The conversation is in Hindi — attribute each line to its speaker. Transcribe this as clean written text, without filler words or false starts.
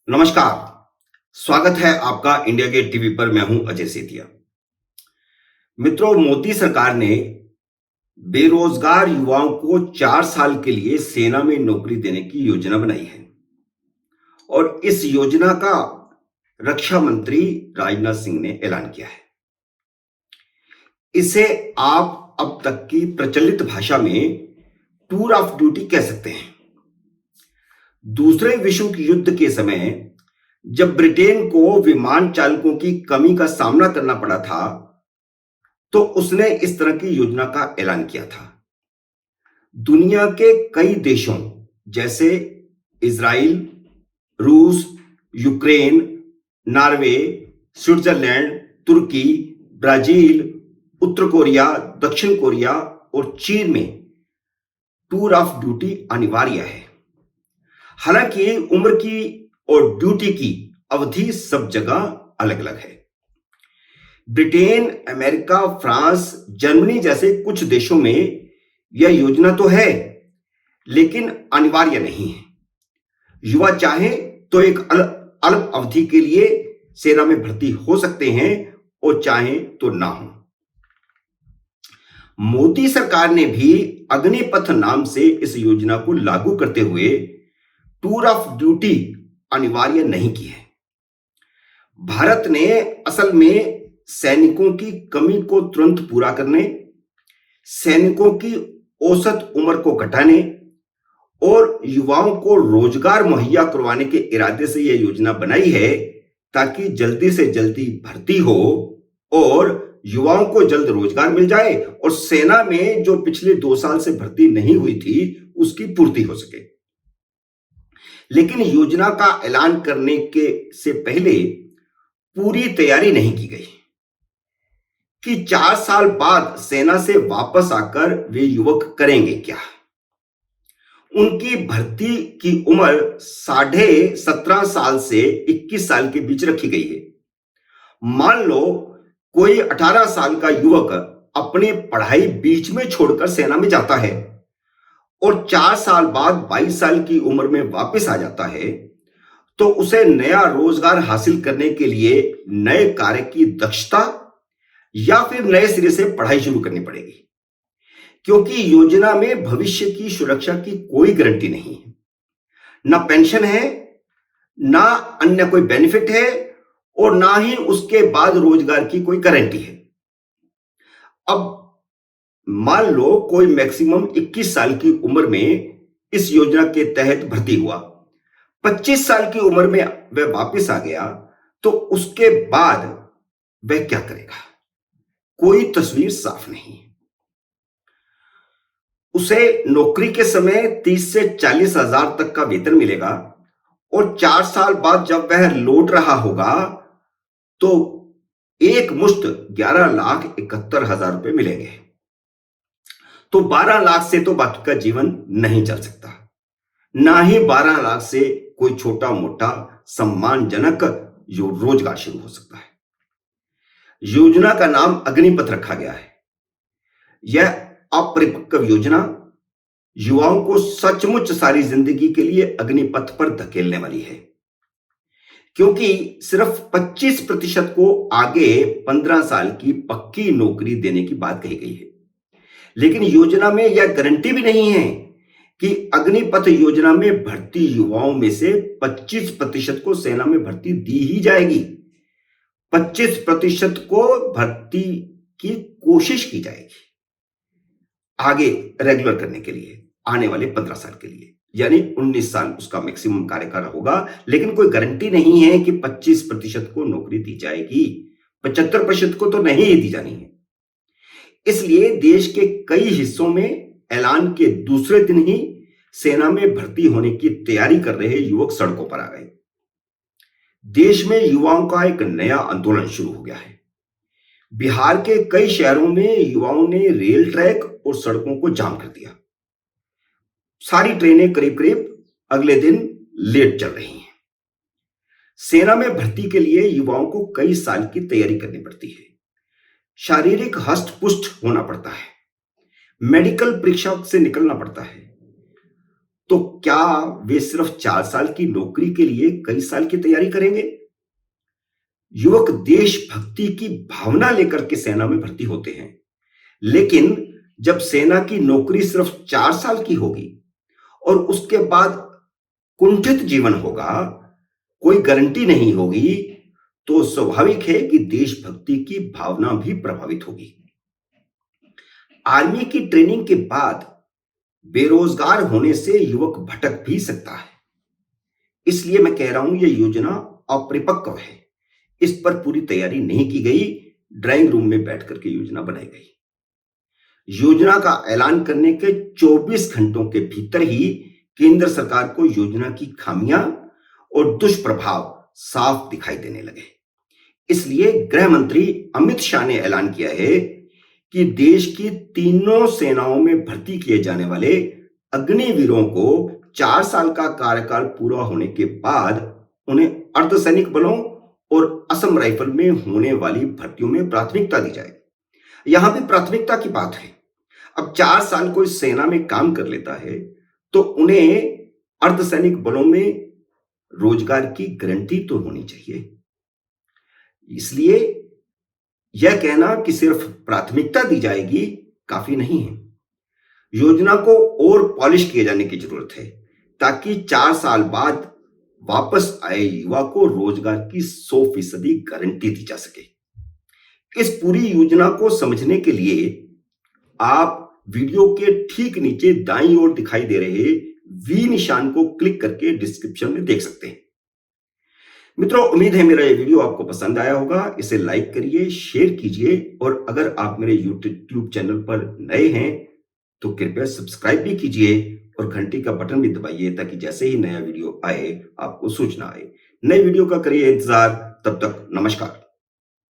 Speaker 1: नमस्कार। स्वागत है आपका इंडिया गेट टीवी पर। मैं हूं अजय सेतिया। मित्रों, मोदी सरकार ने बेरोजगार युवाओं को 4 साल के लिए सेना में नौकरी देने की योजना बनाई है और इस योजना का रक्षा मंत्री राजनाथ सिंह ने ऐलान किया है। इसे आप अब तक की प्रचलित भाषा में टूर ऑफ ड्यूटी कह सकते हैं। दूसरे विश्व युद्ध के समय जब ब्रिटेन को विमान चालकों की कमी का सामना करना पड़ा था, तो उसने इस तरह की योजना का ऐलान किया था। दुनिया के कई देशों जैसे इजराइल, रूस, यूक्रेन, नॉर्वे, स्विट्जरलैंड, तुर्की, ब्राजील, उत्तर कोरिया, दक्षिण कोरिया और चीन में टूर ऑफ ड्यूटी अनिवार्य है। हालांकि उम्र की और ड्यूटी की अवधि सब जगह अलग अलग है। ब्रिटेन, अमेरिका, फ्रांस, जर्मनी जैसे कुछ देशों में यह योजना तो है, लेकिन अनिवार्य नहीं है। युवा चाहे तो एक अल्प अवधि के लिए सेना में भर्ती हो सकते हैं और चाहे तो ना हो। मोदी सरकार ने भी अग्निपथ नाम से इस योजना को लागू करते हुए टूर ऑफ ड्यूटी अनिवार्य नहीं की है। भारत ने असल में सैनिकों की कमी को तुरंत पूरा करने, सैनिकों की औसत उम्र को घटाने और युवाओं को रोजगार मुहैया करवाने के इरादे से यह योजना बनाई है, ताकि जल्दी से जल्दी भर्ती हो और युवाओं को जल्द रोजगार मिल जाए और सेना में जो पिछले 2 साल से भर्ती नहीं हुई थी, उसकी पूर्ति हो सके। लेकिन योजना का ऐलान करने के से पहले पूरी तैयारी नहीं की गई कि 4 साल बाद सेना से वापस आकर वे युवक करेंगे क्या। उनकी भर्ती की उम्र 17.5 साल से 21 साल के बीच रखी गई है। मान लो कोई 18 साल का युवक अपनी पढ़ाई बीच में छोड़कर सेना में जाता है और 4 साल बाद 22 साल की उम्र में वापस आ जाता है, तो उसे नया रोजगार हासिल करने के लिए नए कार्य की दक्षता या फिर नए सिरे से पढ़ाई शुरू करनी पड़ेगी, क्योंकि योजना में भविष्य की सुरक्षा की कोई गारंटी नहीं है। ना पेंशन है, ना अन्य कोई बेनिफिट है और ना ही उसके बाद रोजगार की कोई गारंटी है। अब मान लो कोई मैक्सिमम 21 साल की उम्र में इस योजना के तहत भर्ती हुआ, 25 साल की उम्र में वह वापस आ गया, तो उसके बाद वह क्या करेगा? कोई तस्वीर साफ नहीं। उसे नौकरी के समय 30 से 40 हजार तक का वेतन मिलेगा और 4 साल बाद जब वह लौट रहा होगा तो एक मुश्त 11,71,000 रुपए मिलेंगे। तो 12 लाख से तो बाकी का जीवन नहीं चल सकता, ना ही 12 लाख से कोई छोटा मोटा सम्मानजनक जो रोजगार शुरू हो सकता है। योजना का नाम अग्निपथ रखा गया है। यह अपरिपक्व योजना युवाओं को सचमुच सारी जिंदगी के लिए अग्निपथ पर धकेलने वाली है, क्योंकि सिर्फ 25% को आगे 15 साल की पक्की नौकरी देने की बात कही गई है। लेकिन योजना में यह गारंटी भी नहीं है कि अग्निपथ योजना में भर्ती युवाओं में से 25% को सेना में भर्ती दी ही जाएगी। 25% को भर्ती की कोशिश की जाएगी आगे रेगुलर करने के लिए आने वाले 15 साल के लिए, यानी 19 साल उसका मैक्सिमम कार्यकाल होगा। लेकिन कोई गारंटी नहीं है कि 25% को नौकरी दी जाएगी, 75% को तो नहीं दी जानी है। इसलिए देश के कई हिस्सों में ऐलान के दूसरे दिन ही सेना में भर्ती होने की तैयारी कर रहे युवक सड़कों पर आ गए। देश में युवाओं का एक नया आंदोलन शुरू हो गया है। बिहार के कई शहरों में युवाओं ने रेल ट्रैक और सड़कों को जाम कर दिया। सारी ट्रेनें करीब करीब अगले दिन लेट चल रही हैं। सेना में भर्ती के लिए युवाओं को कई साल की तैयारी करनी पड़ती है। शारीरिक हष्ट पुष्ट होना पड़ता है, मेडिकल परीक्षा से निकलना पड़ता है तो क्या वे सिर्फ 4 साल की नौकरी के लिए कई साल की तैयारी करेंगे? युवक देशभक्ति की भावना लेकर के सेना में भर्ती होते हैं, लेकिन जब सेना की नौकरी सिर्फ 4 साल की होगी और उसके बाद कुंठित जीवन होगा, कोई गारंटी नहीं होगी, तो स्वाभाविक है कि देशभक्ति की भावना भी प्रभावित होगी। आर्मी की ट्रेनिंग के बाद बेरोजगार होने से युवक भटक भी सकता है। इसलिए मैं कह रहा हूं, यह योजना अपरिपक्व है। इस पर पूरी तैयारी नहीं की गई, ड्राइंग रूम में बैठ करके योजना बनाई गई। योजना का ऐलान करने के 24 घंटों के भीतर ही केंद्र सरकार को योजना की खामियां और दुष्प्रभाव साफ दिखाई देने लगे। इसलिए गृह मंत्री अमित शाह ने ऐलान किया है कि देश की तीनों सेनाओं में भर्ती किए जाने वाले अग्निवीरों को 4 साल का कार्यकाल पूरा होने के बाद उन्हें अर्धसैनिक बलों और असम राइफल में होने वाली भर्तियों में प्राथमिकता दी जाए। यहां भी प्राथमिकता की बात है। अब 4 साल कोई सेना में काम कर लेता है तो उन्हें अर्धसैनिक बलों में रोजगार की गारंटी तो होनी चाहिए। इसलिए यह कहना कि सिर्फ प्राथमिकता दी जाएगी काफी नहीं है। योजना को और पॉलिश किए जाने की जरूरत है, ताकि 4 साल बाद वापस आए युवा को रोजगार की 100% गारंटी दी जा सके। इस पूरी योजना को समझने के लिए आप वीडियो के ठीक नीचे दाईं ओर दिखाई दे रहे वी निशान को क्लिक करके डिस्क्रिप्शन में देख सकते हैं। मित्रों, उम्मीद है मेरा ये वीडियो आपको पसंद आया होगा। इसे लाइक करिए, शेयर कीजिए और अगर आप मेरे यूट्यूब चैनल पर नए हैं तो कृपया सब्सक्राइब भी कीजिए और घंटी का बटन भी दबाइए, ताकि जैसे ही नया वीडियो आए आपको सूचना आए। नए वीडियो का करिए इंतजार। तब तक नमस्कार।